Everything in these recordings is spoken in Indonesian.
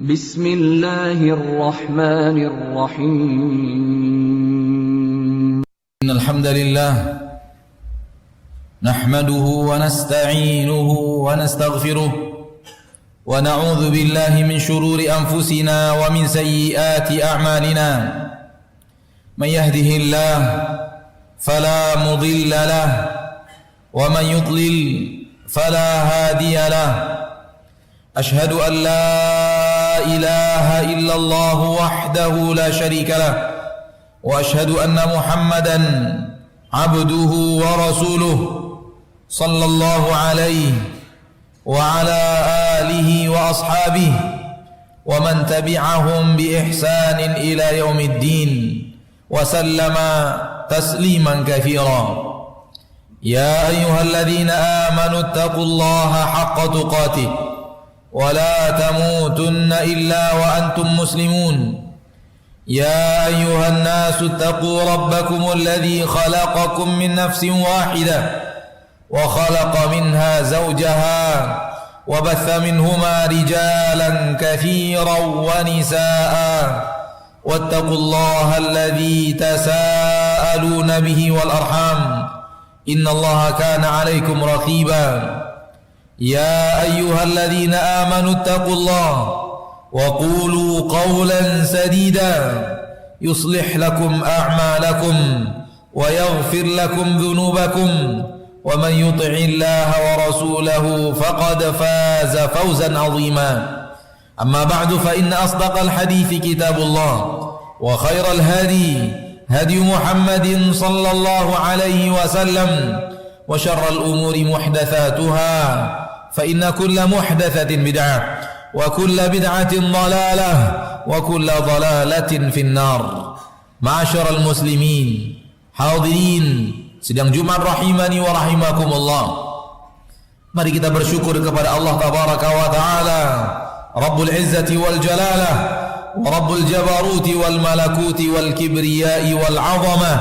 Bismillahirrahmanirrahim. Alhamdulillah nahmaduhu wa nasta'inuhu wa nastaghfiruh wa na'udzu billahi min shururi anfusina wa min sayyiati a'malina. May yahdihillah fala mudilla lahu wa man yudlil fala hadiya lahu. Ashhadu an la ilaha illallah wahdahu la syarika lahu wa ashhadu anna Muhammadan abduhu wa rasuluh sallallahu alaihi wa ala alihi wa ashabihi wa man tabi'ahum bi ihsanin ila yaumiddin wa sallama tasliman katsira. Ya ayyuhalladzina amanu taqullaha haqqa tuqatih wa la tamutunna illa wa antum muslimun. يا أيها الناس اتقوا ربكم الذي خلقكم من نفس واحدة وخلق منها زوجها وبث منهما رجالا كثيرا ونساء واتقوا الله الذي تساءلون به والأرحام إن الله كان عليكم رقيبا. يا أيها الذين آمنوا اتقوا الله وقولوا قولا سديدا يصلح لكم أعمالكم ويغفر لكم ذنوبكم ومن يطع الله ورسوله فقد فاز فوزا عظيما. أما بعد فإن أصدق الحديث كتاب الله وخير الهدي هدي محمد صلى الله عليه وسلم وشر الأمور محدثاتها فإن كل محدثة بدعة wa kullu bid'atin dhalalah wa kullu dhalalatin finnar. Ma'asyiral muslimin, hadirin sidang Jumat rahimani wa rahimakumullah. Mari kita bersyukur kepada Allah tabaraka wa taala, Rabbul Izzati wal Jalalah wa Rabbul Jabaruti wal Malakuti wal Kibriyai wal 'Azamah,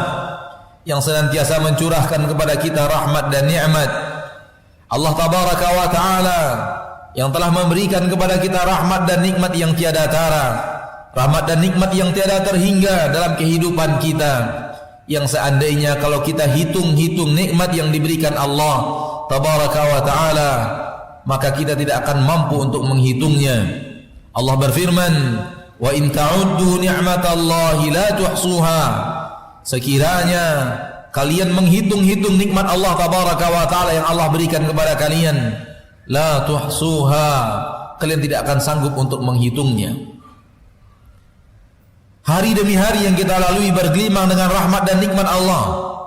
yang senantiasa mencurahkan kepada kita rahmat dan nikmat. Allah tabaraka wa taala yang telah memberikan kepada kita rahmat dan nikmat yang tiada tara, rahmat dan nikmat yang tiada terhingga dalam kehidupan kita, yang seandainya kalau kita hitung-hitung nikmat yang diberikan Allah tabaraka wa taala, maka kita tidak akan mampu untuk menghitungnya. Allah berfirman, wa in ta'uddu ni'matallahi la tuhsuha. Sekiranya kalian menghitung-hitung nikmat Allah tabaraka wa taala yang Allah berikan kepada kalian, la tuhsuha, kalian tidak akan sanggup untuk menghitungnya. Hari demi hari yang kita lalui bergelimang dengan rahmat dan nikmat Allah.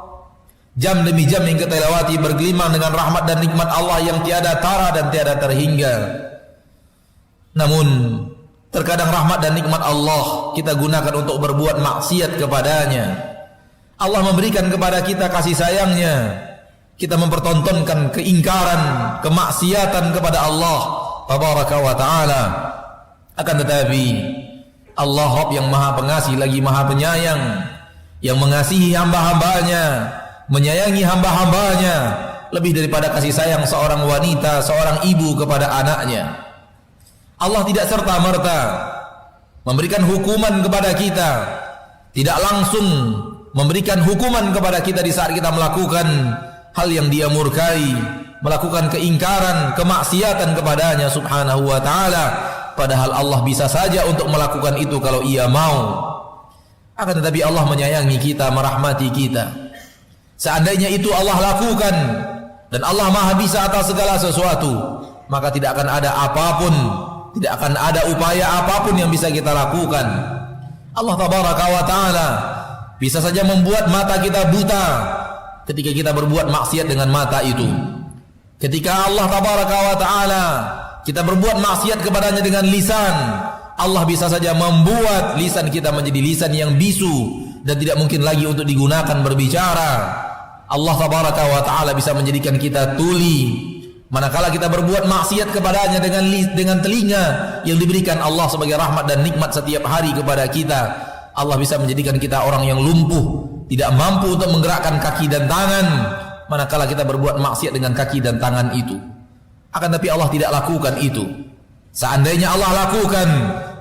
Jam demi jam yang kita lewati bergelimang dengan rahmat dan nikmat Allah yang tiada tara dan tiada terhingga. Namun terkadang rahmat dan nikmat Allah kita gunakan untuk berbuat maksiat kepadanya. Allah memberikan kepada kita kasih sayangnya, kita mempertontonkan keingkaran, kemaksiatan kepada Allah tabaraka wa taala. Akan tetapi Allah Rabb yang maha pengasih lagi maha penyayang, yang mengasihi hamba-hambanya, menyayangi hamba-hambanya lebih daripada kasih sayang seorang wanita, seorang ibu kepada anaknya. Allah tidak serta-merta memberikan hukuman kepada kita, tidak langsung memberikan hukuman kepada kita di saat kita melakukan hal yang dia murkai, melakukan keingkaran, kemaksiatan kepadanya subhanahu wa ta'ala. Padahal Allah bisa saja untuk melakukan itu kalau ia mau. Akan tetapi Allah menyayangi kita, merahmati kita. Seandainya itu Allah lakukan, dan Allah maha bisa atas segala sesuatu, maka tidak akan ada apapun, tidak akan ada upaya apapun yang bisa kita lakukan. Allah tabaraka wa ta'ala bisa saja membuat mata kita buta ketika kita berbuat maksiat dengan mata itu. Ketika Allah tabaraka wa ta'ala kita berbuat maksiat kepadanya dengan lisan, Allah bisa saja membuat lisan kita menjadi lisan yang bisu dan tidak mungkin lagi untuk digunakan berbicara. Allah tabaraka wa ta'ala bisa menjadikan kita tuli manakala kita berbuat maksiat kepadanya dengan telinga yang diberikan Allah sebagai rahmat dan nikmat setiap hari kepada kita. Allah bisa menjadikan kita orang yang lumpuh, tidak mampu untuk menggerakkan kaki dan tangan manakala kita berbuat maksiat dengan kaki dan tangan itu. Akan tapi Allah tidak lakukan itu. Seandainya Allah lakukan,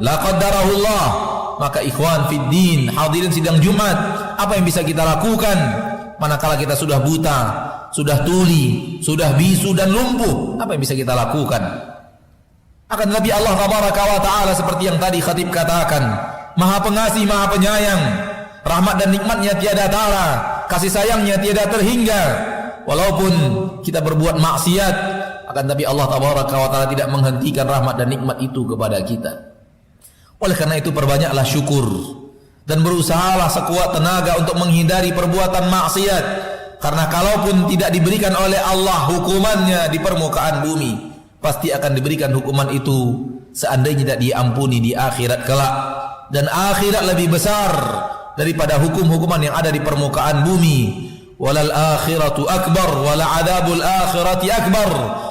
la qaddarahullah, maka ikhwan fid din, hadirin sidang Jumat, apa yang bisa kita lakukan manakala kita sudah buta, sudah tuli, sudah bisu dan lumpuh? Apa yang bisa kita lakukan? Akan tetapi Allah tabaraka wa taala seperti yang tadi khatib katakan, Maha Pengasih, Maha Penyayang, rahmat dan nikmatnya tiada tara, kasih sayangnya tiada terhingga. Walaupun kita berbuat maksiat, akan tapi Allah tabaraka wa taala tidak menghentikan rahmat dan nikmat itu kepada kita. Oleh karena itu perbanyaklah syukur dan berusahalah sekuat tenaga untuk menghindari perbuatan maksiat, karena kalaupun tidak diberikan oleh Allah hukumannya di permukaan bumi, pasti akan diberikan hukuman itu seandainya tidak diampuni di akhirat kelak. Dan akhirat lebih besar daripada hukum-hukuman yang ada di permukaan bumi. Walal akhiratu akbar wala adabul akhirati akbar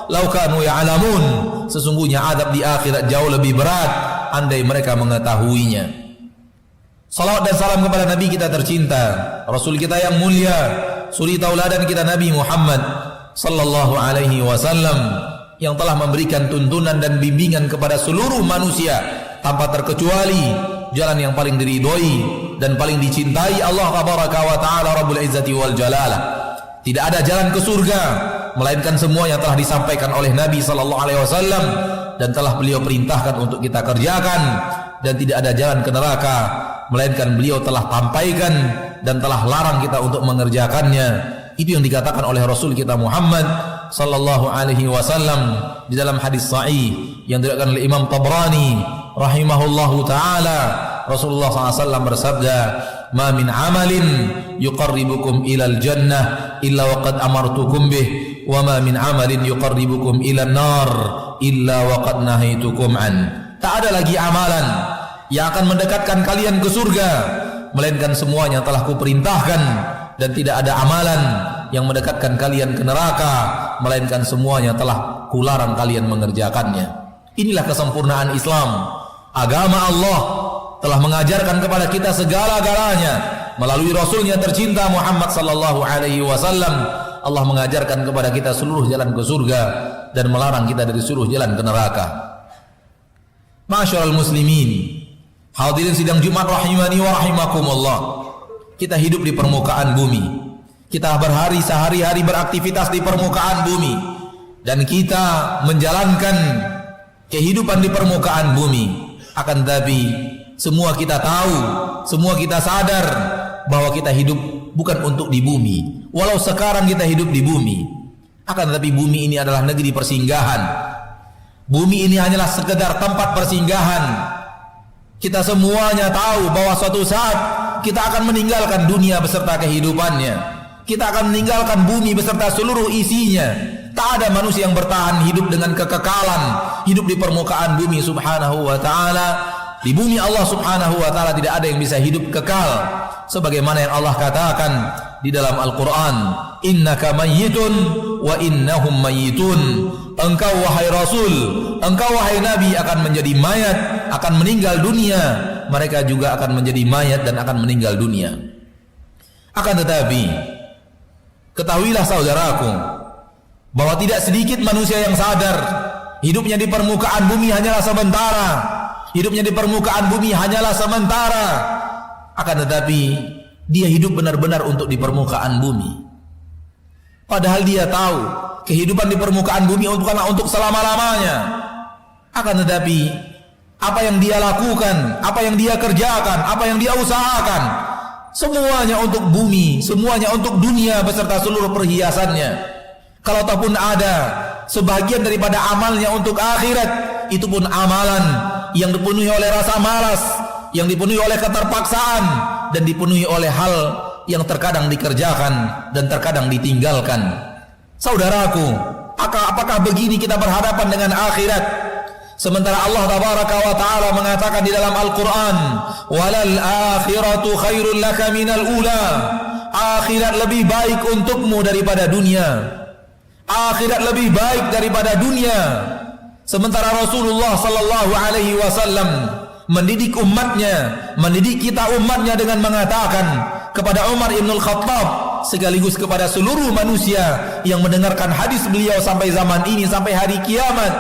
law kanu ya'lamun. Sesungguhnya adab di akhirat jauh lebih berat andai mereka mengetahuinya. Salawat dan salam kepada Nabi kita tercinta, Rasul kita yang mulia, suri tauladan kita Nabi Muhammad sallallahu alaihi wasallam, yang telah memberikan tuntunan dan bimbingan kepada seluruh manusia tanpa terkecuali jalan yang paling diridhoi dan paling dicintai Allah tabaraka wa taala Rabbul Izzati wal Jalalah. Tidak ada jalan ke surga melainkan semua yang telah disampaikan oleh Nabi sallallahu alaihi wasallam dan telah beliau perintahkan untuk kita kerjakan, dan tidak ada jalan ke neraka melainkan beliau telah sampaikan dan telah larang kita untuk mengerjakannya. Itu yang dikatakan oleh Rasul kita Muhammad sallallahu alaihi wasallam di dalam hadis sahih yang diriwayatkan oleh Imam Tabrani rahimahullahu taala. Rasulullah SAW bersabda, "Ma min amalin yuqarribukum ilal jannah illa waqad amartukum bih, wa ma min amalin yuqarribukum ilan nar illa waqad nahaitukum an." Tak ada lagi amalan yang akan mendekatkan kalian ke surga melainkan semuanya telah kuperintahkan, dan tidak ada amalan yang mendekatkan kalian ke neraka melainkan semuanya telah kularang kalian mengerjakannya. Inilah kesempurnaan Islam. Agama Allah telah mengajarkan kepada kita segala-galanya melalui Rasulnya tercinta Muhammad sallallahu alaihi wasallam. Allah mengajarkan kepada kita seluruh jalan ke surga dan melarang kita dari seluruh jalan ke neraka. Ma'asyiral muslimin, hadirin sidang Jumat rahimani wa rahimakumullah. Kita hidup di permukaan bumi. Kita sehari-hari beraktivitas di permukaan bumi, dan kita menjalankan kehidupan di permukaan bumi. Akan tetapi semua kita tahu, semua kita sadar bahwa kita hidup bukan untuk di bumi. Walau sekarang kita hidup di bumi, akan tetapi bumi ini adalah negeri persinggahan. Bumi ini hanyalah sekedar tempat persinggahan. Kita semuanya tahu bahwa suatu saat kita akan meninggalkan dunia beserta kehidupannya. Kita akan meninggalkan bumi beserta seluruh isinya. Tak ada manusia yang bertahan hidup dengan kekekalan, hidup di permukaan bumi subhanahu wa ta'ala. Di bumi Allah subhanahu wa ta'ala tidak ada yang bisa hidup kekal, sebagaimana yang Allah katakan di dalam Al-Quran, innaka mayyitun wa innahum mayyitun. Engkau wahai Rasul, engkau wahai Nabi akan menjadi mayat, akan meninggal dunia. Mereka juga akan menjadi mayat dan akan meninggal dunia. Akan tetapi ketahuilah saudaraku, bahwa tidak sedikit manusia yang sadar hidupnya di permukaan bumi hanyalah sementara. Hidupnya di permukaan bumi hanyalah sementara. Akan tetapi dia hidup benar-benar untuk di permukaan bumi. Padahal dia tahu kehidupan di permukaan bumi bukanlah untuk selama-lamanya. Akan tetapi apa yang dia lakukan, apa yang dia kerjakan, apa yang dia usahakan, semuanya untuk bumi, semuanya untuk dunia beserta seluruh perhiasannya. Kalau ataupun ada sebagian daripada amalnya untuk akhirat, itu pun amalan yang dipenuhi oleh rasa malas, yang dipenuhi oleh keterpaksaan, dan dipenuhi oleh hal yang terkadang dikerjakan dan terkadang ditinggalkan. Saudaraku, apakah begini kita berhadapan dengan akhirat? Sementara Allah tabaraka wa ta'ala mengatakan di dalam Al-Quran, walal akhiratu khairul laka minal ula. Akhirat lebih baik untukmu daripada dunia. Akhirat lebih baik daripada dunia. Sementara Rasulullah sallallahu alaihi wasallam mendidik umatnya, mendidik kita umatnya dengan mengatakan kepada Umar ibn al-Khattab sekaligus kepada seluruh manusia yang mendengarkan hadis beliau sampai zaman ini, sampai hari kiamat,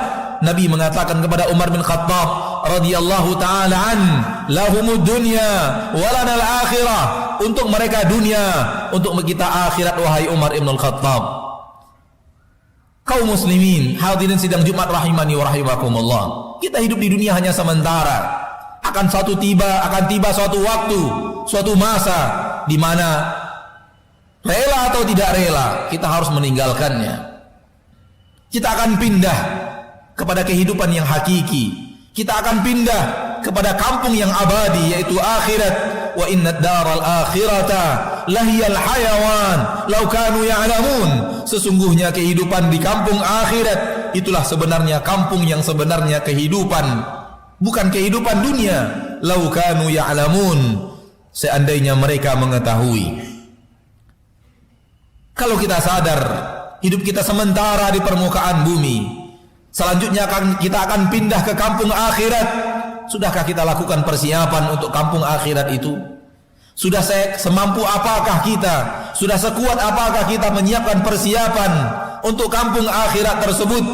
Nabi mengatakan kepada Umar bin Khattab radhiyallahu taala an, lahumud dunya walanal akhirah. Untuk mereka dunia, untuk kita akhirat, wahai Umar bin Khattab. Kaum muslimin, hadirin sidang Jumat rahimani wa rahimakumullah. Kita hidup di dunia hanya sementara. Akan tiba suatu waktu, suatu masa di mana rela atau tidak rela kita harus meninggalkannya. Kita akan pindah kepada kehidupan yang hakiki. Kita akan pindah kepada kampung yang abadi, yaitu akhirat. Wa innad daral akhirata lahiyal hayawan law kanu ya'lamun. Sesungguhnya kehidupan di kampung akhirat itulah sebenarnya kampung yang sebenarnya kehidupan, bukan kehidupan dunia. Law kanu ya'lamun, seandainya mereka mengetahui. Kalau kita sadar hidup kita sementara di permukaan bumi, selanjutnya kita akan pindah ke kampung akhirat. Sudahkah kita lakukan persiapan untuk kampung akhirat itu? Sudah semampu apakah kita? Sudah sekuat apakah kita menyiapkan persiapan untuk kampung akhirat tersebut?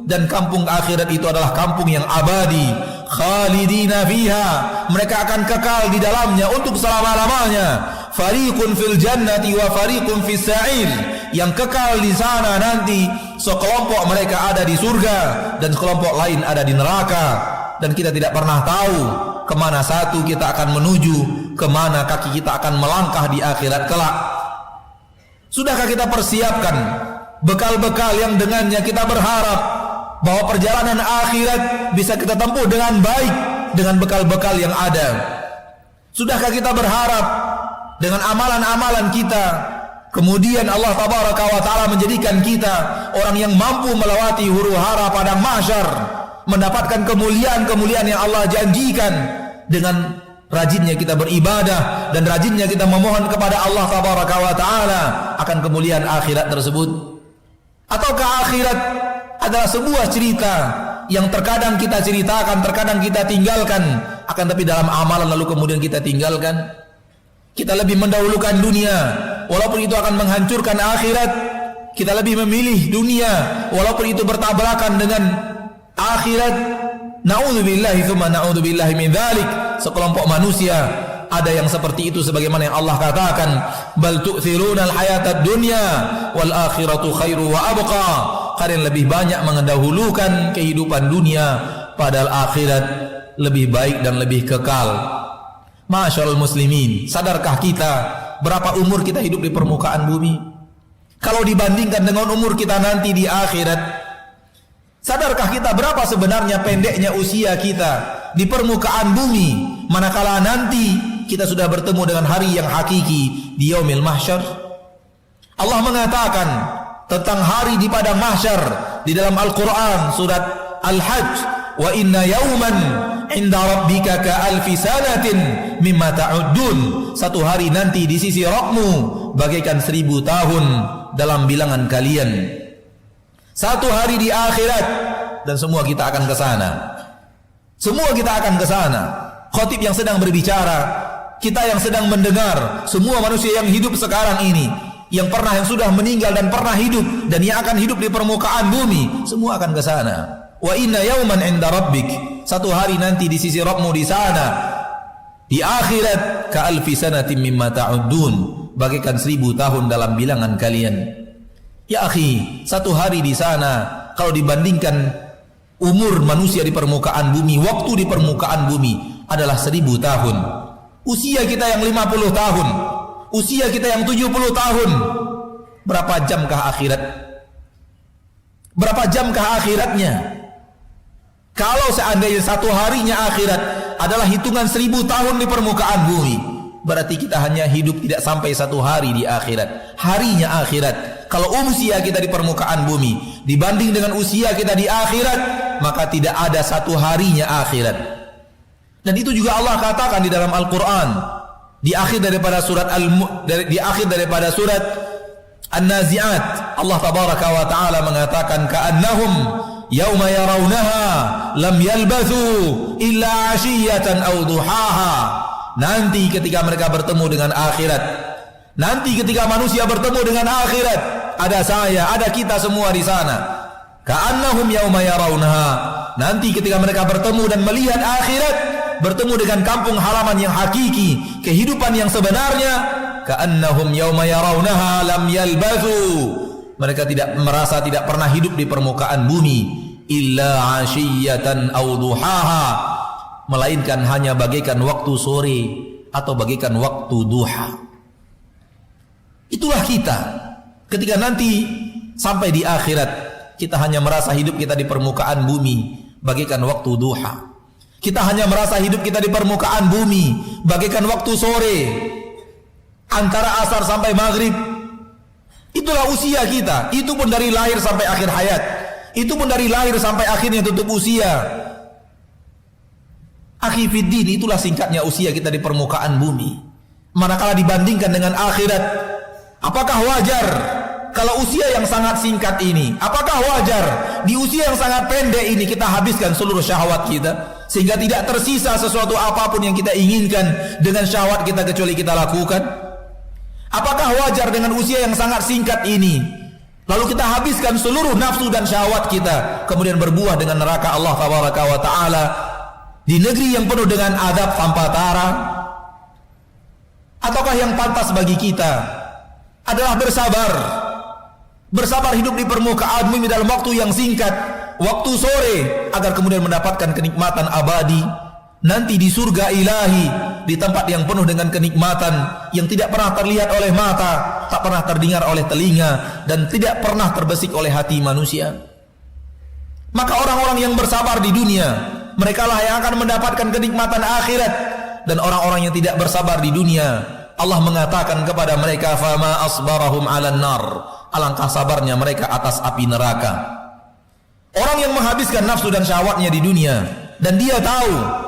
Dan kampung akhirat itu adalah kampung yang abadi, khalidina fiha, mereka akan kekal di dalamnya untuk selama-lamanya. Fariqun fil jannati wa fariqun fis sa'ir. Yang kekal di sana nanti sekelompok mereka ada di surga dan sekelompok lain ada di neraka. Dan kita tidak pernah tahu kemana satu kita akan menuju, kemana kaki kita akan melangkah di akhirat kelak. Sudahkah kita persiapkan bekal-bekal yang dengannya kita berharap bahwa perjalanan akhirat bisa kita tempuh dengan baik dengan bekal-bekal yang ada? Sudahkah kita berharap dengan amalan-amalan kita kemudian Allah tabaraka wa ta'ala menjadikan kita orang yang mampu melewati huru-hara padang mahsyar, mendapatkan kemuliaan-kemuliaan yang Allah janjikan dengan rajinnya kita beribadah dan rajinnya kita memohon kepada Allah tabaraka wa ta'ala akan kemuliaan akhirat tersebut? Ataukah akhirat adalah sebuah cerita yang terkadang kita ceritakan, terkadang kita tinggalkan, akan tapi dalam amalan lalu kemudian kita tinggalkan? Kita lebih mendahulukan dunia walaupun itu akan menghancurkan akhirat. Kita lebih memilih dunia walaupun itu bertabrakan dengan akhirat. Na'udzubillahi tsumma na'udzubillahi min dzalik. Sekelompok manusia ada yang seperti itu, sebagaimana yang Allah katakan, bal tu'thirunal hayatad dunya wal akhiratu khairu wa abqa. Kalian lebih banyak mendahulukan kehidupan dunia, padahal akhirat lebih baik dan lebih kekal. Masyaallah muslimin, sadarkah kita berapa umur kita hidup di permukaan bumi? Kalau dibandingkan dengan umur kita nanti di akhirat, sadarkah kita berapa sebenarnya pendeknya usia kita di permukaan bumi, manakala nanti kita sudah bertemu dengan hari yang hakiki di yaumil mahsyar? Allah mengatakan tentang hari di padang mahsyar di dalam Al-Quran surat Al-Hajj, wa inna yawman inda rabbika ka alfi sanatin mimma ta'uddun. Satu hari nanti di sisi Rabbmu bagaikan 1000 tahun dalam bilangan kalian. Satu hari di akhirat, dan semua kita akan ke sana. Semua kita akan ke sana. Khatib yang sedang berbicara, kita yang sedang mendengar, semua manusia yang hidup sekarang ini, yang sudah meninggal dan pernah hidup dan yang akan hidup di permukaan bumi, semua akan ke sana. Wa inna yawman 'inda rabbik, satu hari nanti di sisi Rabbmu di sana di akhirat, ka alfi sanatin mimma ta'uddun, bagaikan 1000 tahun dalam bilangan kalian. Ya akhi, satu hari di sana kalau dibandingkan umur manusia di permukaan bumi, waktu di permukaan bumi adalah 1000 tahun. Usia kita yang 50 tahun, usia kita yang 70 tahun, berapa jamkah akhirat? Berapa jamkah akhiratnya? Kalau seandainya satu harinya akhirat adalah hitungan 1000 tahun di permukaan bumi, berarti kita hanya hidup tidak sampai satu hari di akhirat. Harinya akhirat, kalau usia kita di permukaan bumi dibanding dengan usia kita di akhirat, maka tidak ada satu harinya akhirat. Dan itu juga Allah katakan di dalam Al-Quran di akhir daripada surat An-Nazi'at. Allah tabaraka wa ta'ala mengatakan, ka'annahum yauma yarawnaha lam yalbathu illa 'ashiyatan aw duhaha. Nanti ketika mereka bertemu dengan akhirat, nanti ketika manusia bertemu dengan akhirat, ada saya, ada kita semua di sana. Ka'annahum yauma yarawnaha. Nanti ketika mereka bertemu dan melihat akhirat, bertemu dengan kampung halaman yang hakiki, kehidupan yang sebenarnya, ka'annahum yauma yarawnaha lam yalbathu. Mereka tidak merasa tidak pernah hidup di permukaan bumi illa 'ashiyatan aw duhaha, melainkan hanya bagaikan waktu sore atau bagaikan waktu duha. Itulah kita ketika nanti sampai di akhirat, kita hanya merasa hidup kita di permukaan bumi bagaikan waktu duha. Kita hanya merasa hidup kita di permukaan bumi bagaikan waktu sore, antara asar sampai maghrib. Itulah usia kita. Itu pun dari lahir sampai akhir hayat. Itu pun dari lahir sampai akhirnya tutup usia. Akhi fiddin, itulah singkatnya usia kita di permukaan bumi. Manakala dibandingkan dengan akhirat, apakah wajar kalau usia yang sangat singkat ini, apakah wajar di usia yang sangat pendek ini kita habiskan seluruh syahwat kita, sehingga tidak tersisa sesuatu apapun yang kita inginkan dengan syahwat kita kecuali kita lakukan? Apakah wajar dengan usia yang sangat singkat ini lalu kita habiskan seluruh nafsu dan syahwat kita, kemudian berbuah dengan neraka Allah tabaraka wa ta'ala di negeri yang penuh dengan azab tanpa tara? Ataukah yang pantas bagi kita adalah bersabar hidup di permukaan bumi dalam waktu yang singkat, waktu sore, agar kemudian mendapatkan kenikmatan abadi nanti di surga ilahi, di tempat yang penuh dengan kenikmatan yang tidak pernah terlihat oleh mata, tak pernah terdengar oleh telinga, dan tidak pernah terbesit oleh hati manusia. Maka orang-orang yang bersabar di dunia, mereka lah yang akan mendapatkan kenikmatan akhirat. Dan orang-orang yang tidak bersabar di dunia, Allah mengatakan kepada mereka, fama asbarahum 'alan nar, alangkah sabarnya mereka atas api neraka. Orang yang menghabiskan nafsu dan syahwatnya di dunia dan dia tahu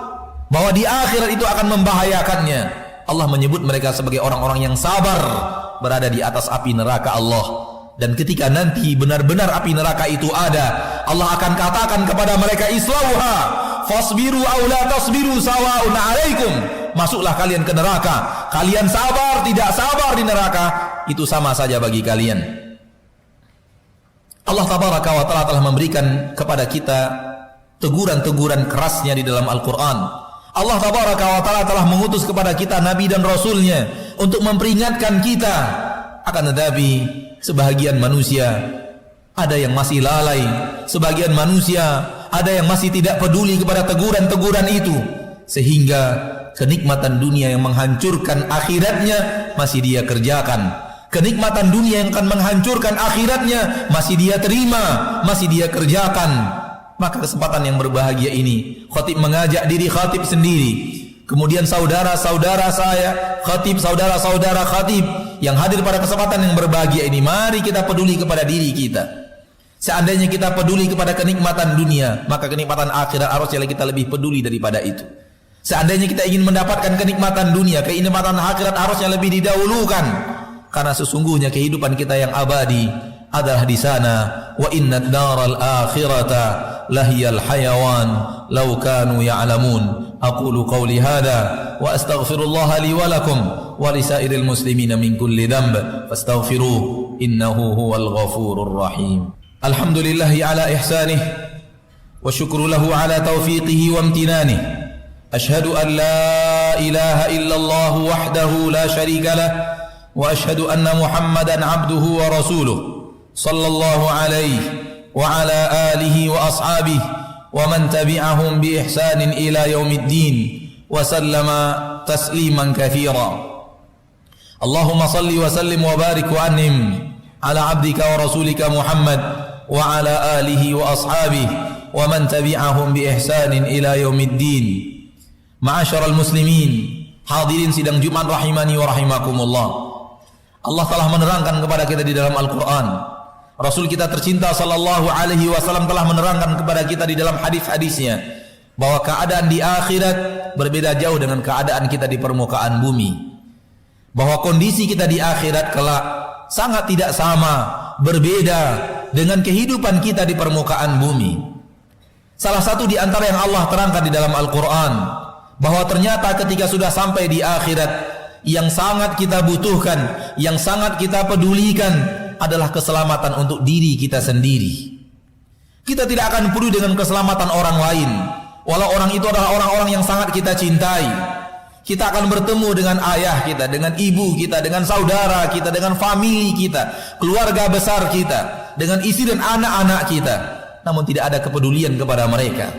bahwa di akhirat itu akan membahayakannya, Allah menyebut mereka sebagai orang-orang yang sabar berada di atas api neraka Allah. Dan ketika nanti benar-benar api neraka itu ada, Allah akan katakan kepada mereka, islauha fasbiru aw la tasbiru sawaun 'alaikum. Masuklah kalian ke neraka, kalian sabar tidak sabar di neraka, itu sama saja bagi kalian. Allah tabaraka wa ta'ala telah memberikan kepada kita teguran-teguran kerasnya di dalam Al-Quran. Allah tabaraka wa ta'ala telah mengutus kepada kita nabi dan rasulnya untuk memperingatkan kita. Akan tetapi sebahagian manusia ada yang masih lalai, sebagian manusia ada yang masih tidak peduli kepada teguran-teguran itu, sehingga kenikmatan dunia yang menghancurkan akhiratnya masih dia kerjakan. Kenikmatan dunia yang akan menghancurkan akhiratnya masih dia terima, masih dia kerjakan. Maka kesempatan yang berbahagia ini, khatib mengajak diri khatib sendiri, kemudian saudara-saudara saya khatib, saudara-saudara khatib yang hadir pada kesempatan yang berbahagia ini, mari kita peduli kepada diri kita. Seandainya kita peduli kepada kenikmatan dunia, maka kenikmatan akhirat harusnya kita lebih peduli daripada itu. Seandainya kita ingin mendapatkan kenikmatan dunia, kenikmatan akhirat harusnya lebih didahulukan, karena sesungguhnya kehidupan kita yang abadi adalah di sana. Wa inna ad-daral akhirata lahiyal hayawan law kanu ya'lamun. Aqulu qawli hadha wa astaghfirullah li wa lakum wa lisairil muslimina min kulli dhanb fastaghfiruhu innahu huwal ghafurur rahim. Alhamdulillahi ala ihsanih wa syukru lahu ala taufiqihi wa imtinanih. Ashhadu an la ilaha illallah wahdahu la syarika lah wa ashhadu anna Muhammadan abduhu wa rasuluh sallallahu alaihi wa ala alihi wa ashabihi wa man tabi'ahum bi ihsanin ila yaumiddin wa sallama tasliman katsira. Allahumma salli wa sallim wa barik wa an'im ala abdika wa rasulika Muhammad wa ala alihi wa ashabihi wa man tabi'ahum bi ihsanin ila yaumiddin. Ma'asyiral muslimin, hadirin sidang Jumat rahimani wa rahimakumullah. Allah telah menerangkan kepada kita di dalam Al-Qur'an. Rasul kita tercinta sallallahu alaihi wasallam telah menerangkan kepada kita di dalam hadis-hadisnya bahwa keadaan di akhirat berbeda jauh dengan keadaan kita di permukaan bumi. Bahwa kondisi kita di akhirat kelak sangat tidak sama, berbeda dengan kehidupan kita di permukaan bumi. Salah satu di antara yang Allah terangkan di dalam Al-Quran, bahwa ternyata ketika sudah sampai di akhirat, yang sangat kita butuhkan, yang sangat kita pedulikan adalah keselamatan untuk diri kita sendiri. Kita tidak akan peduli dengan keselamatan orang lain, walau orang itu adalah orang-orang yang sangat kita cintai. Kita akan bertemu dengan ayah kita, dengan ibu kita, dengan saudara kita, dengan famili kita, keluarga besar kita, dengan istri dan anak-anak kita. Namun tidak ada kepedulian kepada mereka.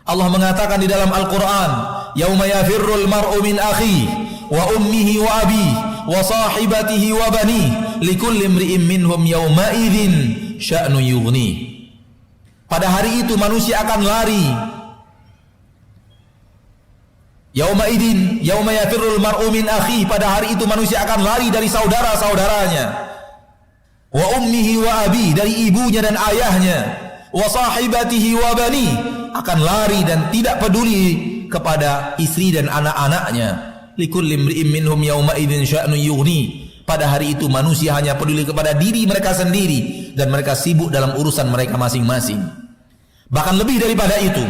Allah mengatakan di dalam Al-Quran, "Yauma yafirrul mar'u min akhihi wa ummihi wa abihi wa sahibatihi wa banihi likulli imri'in minhum yawma idzin sya'nu yughni." Pada hari itu manusia akan lari. Yauma idzin, yauma yafirrul mar'u min akhihi, pada hari itu manusia akan lari dari saudara-saudaranya. Wa ummihi wa abihi, dari ibunya dan ayahnya. Wa sahibatihi wa bani, akan lari dan tidak peduli kepada istri dan anak-anaknya. Likulli imri'in minhum yawma idzin sya'nu yughni. Pada hari itu manusia hanya peduli kepada diri mereka sendiri dan mereka sibuk dalam urusan mereka masing-masing. Bahkan lebih daripada itu,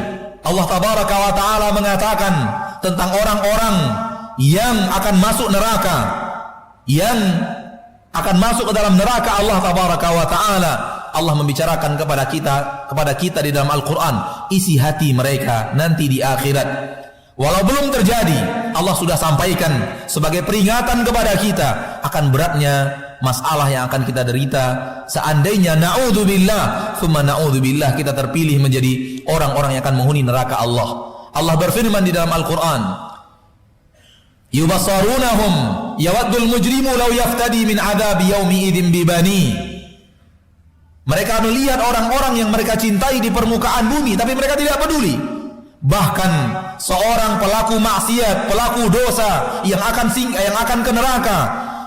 Allah tabaraka wa taala mengatakan tentang orang-orang yang akan masuk neraka, yang akan masuk ke dalam neraka Allah tabaraka wa taala. Allah membicarakan kepada kita di dalam Al-Quran isi hati mereka nanti di akhirat. Walau belum terjadi, Allah sudah sampaikan sebagai peringatan kepada kita akan beratnya masalah yang akan kita derita seandainya na'udzubillah thumma na'udzubillah kita terpilih menjadi orang-orang yang akan menghuni neraka Allah. Allah berfirman di dalam Al-Quran, "Yubassarunahum yawaddul mujrimu law yaftadi min adzabi yaumi idzin bibani." Mereka melihat orang-orang yang mereka cintai di permukaan bumi, tapi mereka tidak peduli. Bahkan seorang pelaku maksiat, pelaku dosa yang akan ke neraka,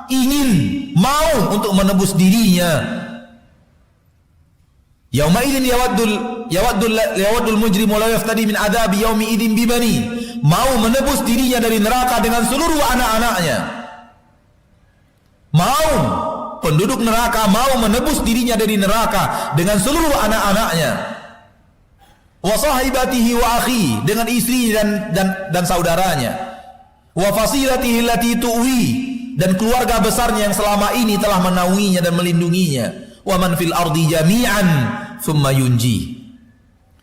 ingin mau untuk menebus dirinya. Yauma idzin yawaddul mujrimu la yaftadi min adzabi yaumi idzin bibani. Mau menebus dirinya dari neraka dengan seluruh anak-anaknya. Mau penduduk neraka mau menebus dirinya dari neraka dengan seluruh anak-anaknya. Wa sahibatihi wa akhi, dengan istri dan saudaranya. Wa fasilatihi allati tuwi, dan keluarga besarnya yang selama ini telah menaunginya dan melindunginya. Wa man fil ardi jami'an thumma yunji,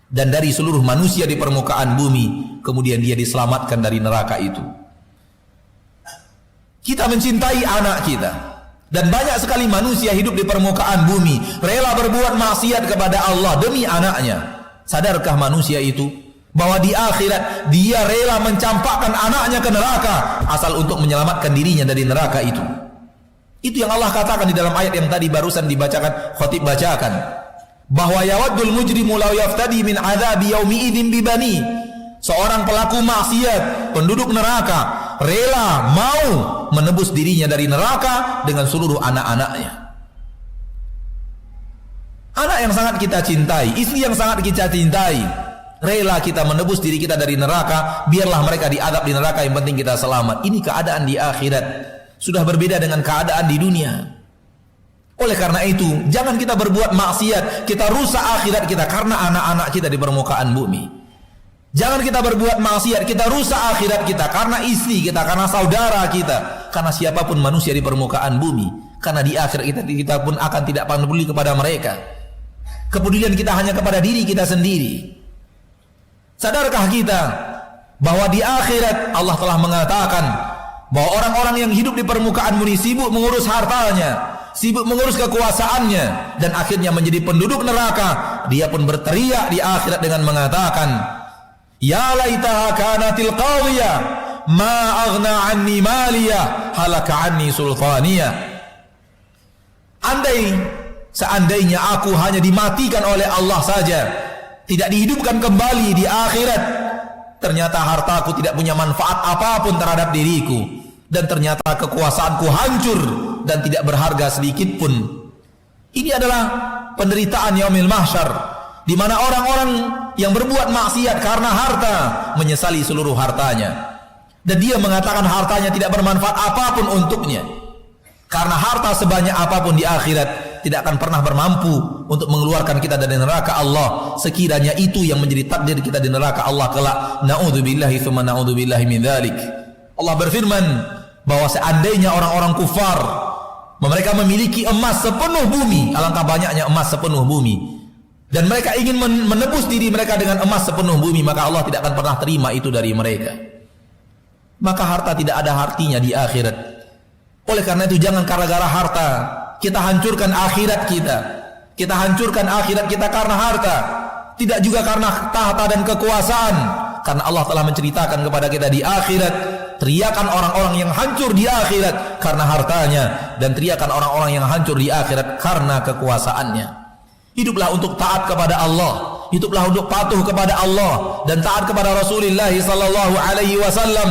dan dari seluruh manusia di permukaan bumi kemudian dia diselamatkan dari neraka itu. Kita mencintai anak kita, dan banyak sekali manusia hidup di permukaan bumi rela berbuat maksiat kepada Allah demi anaknya. Sadarkah manusia itu bahwa di akhirat dia rela mencampakkan anaknya ke neraka asal untuk menyelamatkan dirinya dari neraka itu? Itu yang Allah katakan di dalam ayat yang tadi barusan dibacakan, khatib bacakan, bahwa yawaddul mujrimu law yaftadi min adzabi yaumi idzin bibani. Seorang pelaku maksiat, penduduk neraka, rela mau menebus dirinya dari neraka dengan seluruh anak-anaknya. Anak yang sangat kita cintai, istri yang sangat kita cintai, rela kita menebus diri kita dari neraka, biarlah mereka diadab di neraka, yang penting kita selamat. Ini keadaan di akhirat, sudah berbeda dengan keadaan di dunia. Oleh karena itu, jangan kita berbuat maksiat, kita rusak akhirat kita karena anak-anak kita di permukaan bumi. Jangan kita berbuat maksiat, kita rusak akhirat kita karena istri kita, karena saudara kita, karena siapapun manusia di permukaan bumi. Karena di akhirat kita pun akan tidak peduli kepada mereka. Kepedulian kita hanya kepada diri kita sendiri. Sadarkah kita bahwa di akhirat Allah telah mengatakan bahwa orang-orang yang hidup di permukaan bumi sibuk mengurus hartanya, sibuk mengurus kekuasaannya, dan akhirnya menjadi penduduk neraka. Dia pun berteriak di akhirat dengan mengatakan, "Ya laitaha kanatil qadiyah ma aghna anni maliyah halaka anni sultaniyah." Seandainya aku hanya dimatikan oleh Allah saja, tidak dihidupkan kembali di akhirat, ternyata hartaku tidak punya manfaat apapun terhadap diriku, dan ternyata kekuasaanku hancur dan tidak berharga sedikit pun. Ini adalah penderitaan yaumil mahsyar, di mana orang-orang yang berbuat maksiat karena harta menyesali seluruh hartanya, dan dia mengatakan hartanya tidak bermanfaat apapun untuknya, karena harta sebanyak apapun di akhirat tidak akan pernah bermampu untuk mengeluarkan kita dari neraka Allah, sekiranya itu yang menjadi takdir kita di neraka Allah kelak. Na'udzubillahi tsumma na'udzubillahi min dzalik. Allah berfirman bahwa seandainya orang-orang kufar mereka memiliki emas sepenuh bumi, alangkah banyaknya emas sepenuh bumi, dan mereka ingin menebus diri mereka dengan emas sepenuh bumi, maka Allah tidak akan pernah terima itu dari mereka. Maka harta tidak ada artinya di akhirat. Oleh karena itu jangan gara-gara harta kita hancurkan akhirat kita. Kita hancurkan akhirat kita karena harta. Tidak juga karena tahta dan kekuasaan. Karena Allah telah menceritakan kepada kita di akhirat, teriakan orang-orang yang hancur di akhirat karena hartanya, dan teriakan orang-orang yang hancur di akhirat karena kekuasaannya. Hiduplah untuk taat kepada Allah, hiduplah untuk patuh kepada Allah dan taat kepada Rasulullah sallallahu alaihi wasallam.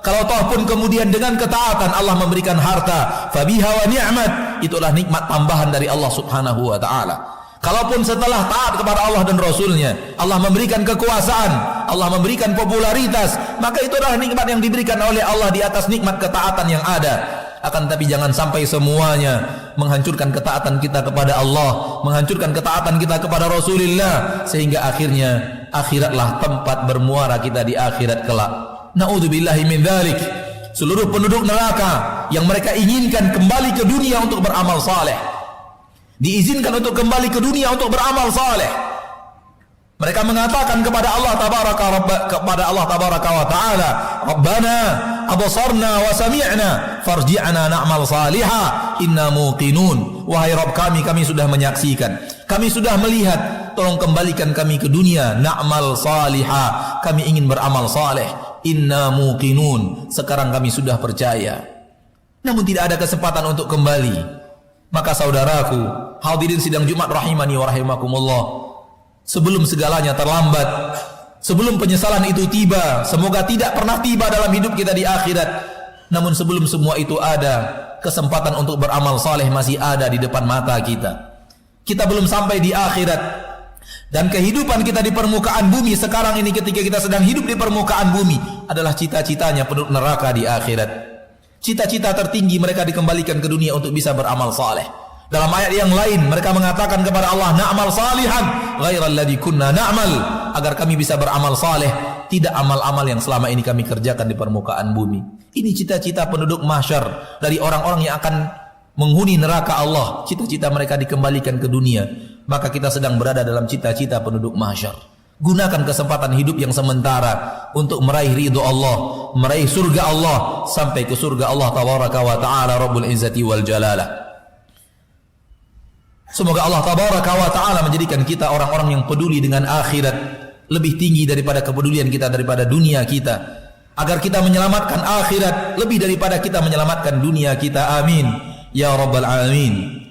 Kalau toh pun kemudian dengan ketaatan Allah memberikan harta, fabiha wa ni'mat, itulah nikmat tambahan dari Allah Subhanahu wa taala. Kalaupun setelah taat kepada Allah dan Rasulnya, Allah memberikan kekuasaan, Allah memberikan popularitas, maka itulah nikmat yang diberikan oleh Allah di atas nikmat ketaatan yang ada. Akan tapi jangan sampai semuanya menghancurkan ketaatan kita kepada Allah, menghancurkan ketaatan kita kepada Rasulullah, sehingga akhirnya akhiratlah tempat bermuara kita di akhirat kelak. Na'udzubillahi min dzalik. Seluruh penduduk neraka yang mereka inginkan kembali ke dunia untuk beramal saleh, diizinkan untuk kembali ke dunia untuk beramal saleh. Mereka mengatakan kepada Allah tabaraka wa taala, Rabbana absarna wa sami'na farji'na na'mal salihah inna muqinun. Wahai Rabb kami sudah menyaksikan, kami sudah melihat, tolong kembalikan kami ke dunia, na'mal salihah, kami ingin beramal saleh, inna muqinun, sekarang kami sudah percaya. Namun tidak ada kesempatan untuk kembali. Maka saudaraku, hadirin sidang Jumat rahimani wa rahimakumullah, sebelum segalanya terlambat, sebelum penyesalan itu tiba, semoga tidak pernah tiba dalam hidup kita di akhirat. Namun sebelum semua itu ada, kesempatan untuk beramal saleh masih ada di depan mata kita. Kita belum sampai di akhirat, dan kehidupan kita di permukaan bumi sekarang ini, ketika kita sedang hidup di permukaan bumi, adalah cita-citanya penduduk neraka di akhirat. Cita-cita tertinggi mereka dikembalikan ke dunia untuk bisa beramal saleh. Dalam ayat yang lain mereka mengatakan kepada Allah, na'mal salihan ghairal ladzi kunna na'mal, agar kami bisa beramal saleh, tidak amal-amal yang selama ini kami kerjakan di permukaan bumi. Ini cita-cita penduduk mahsyar dari orang-orang yang akan menghuni neraka Allah. Cita-cita mereka dikembalikan ke dunia. Maka kita sedang berada dalam cita-cita penduduk mahsyar. Gunakan kesempatan hidup yang sementara untuk meraih ridho Allah, meraih surga Allah, sampai ke surga Allah tabaraka wa ta'ala Rabbul Izzati wal Jalalah. Semoga Allah tabaraka wa ta'ala menjadikan kita orang-orang yang peduli dengan akhirat lebih tinggi daripada kepedulian kita daripada dunia kita, agar kita menyelamatkan akhirat lebih daripada kita menyelamatkan dunia kita. Amin ya rabbal alamin.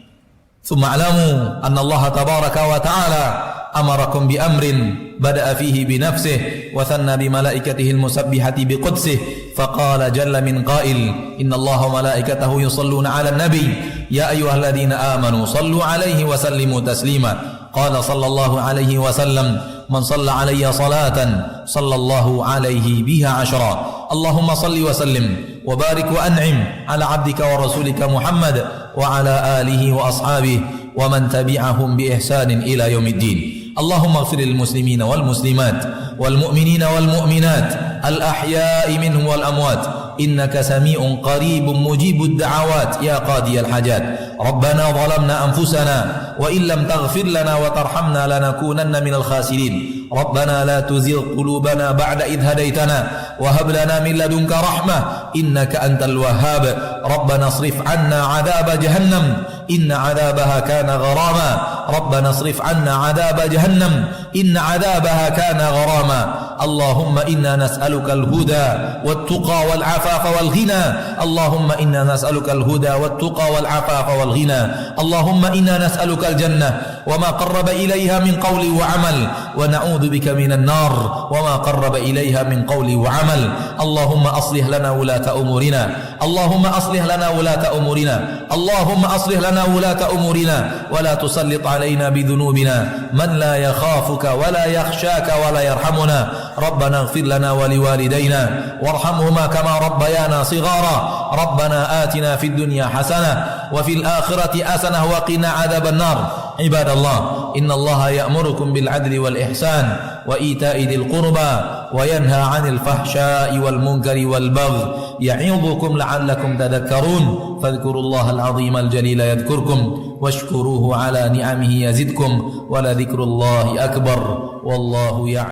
Tsumma alamu anna Allah tabaraka wa ta'ala amarakum bi amrin bada'a fihi bi nafsihi wa thanna bi malaikatihi al-musabbihati bi qudsihi faqala jalla min qail inna Allaha wa malaikatahu yusalluna 'alan nabiy ya ayyuhalladzina amanu sallu 'alaihi wa sallimu taslima qala sallallahu 'alaihi wa sallam man shalla 'alayya salatan sallallahu 'alaihi biha 'ashra Allahumma salli wa sallim wa barik wa an'im 'ala 'abdika wa rasulika Muhammad wa 'ala alihi wa ashabihi wa man tabi'ahum bi ihsanin ila yaumiddin. Allahumma ighfir lil muslimina wal muslimat wal mu'minina wal mu'minat al ahya'i minhum wal amwat innaka sami'un qaribun mujibud da'awat ya qadiyal hajat. Rabbana zalamna anfusana wa illam taghfir lana wa tarhamna lanakunanna minal khasirin. Rabbana la tuzigh qulubana ba'da idh hadaitana wa hab lana min ladunka rahmah innaka antal wahhab. Rabbana asrif 'anna 'adaba jahannam inna 'adabaha kana gharama. Rabbana asrif 'anna 'adaba jahannam inna 'adabaha kana gharama. Allahumma inna nas'aluka al-huda wat-tuqa wal-'afafa wal-ghina. Allahumma inna nas'aluka al-huda wat-tuqa wal-'afafa wal-ghina. Allahumma inna nas'aluka al-jannah wa ma qarraba ilayha min qawli wa 'amal wa na'udzu bika minan nar wa ma qarraba ilayha min qawli wa 'amal. Allahumma aslih lana wulata umurina. Allahumma aslih lana wulata umurina. Allahumma aslih lana wulata umurina wa la tusallit alaina bidhunubina man la yakhafuka wa la yakhshaka wa la yarhamuna. Rabbana ighfir lana wa liwalidayna warhamhuma kama rabbayana shighara. Rabbana atina fid dunya hasanah wa fil akhirati hasanah wa qina adzaban nar. Ibadallah, innallaha ya'murukum bil adli wal ihsan wa ita'i dzil qurba wa yanha 'anil fahsya'i wal munkari wal baghi يعظكم لعلكم تذكرون فاذكروا الله العظيم الجليل يذكركم واشكروه على نعمه يزدكم ولذكر الله أكبر والله يعلم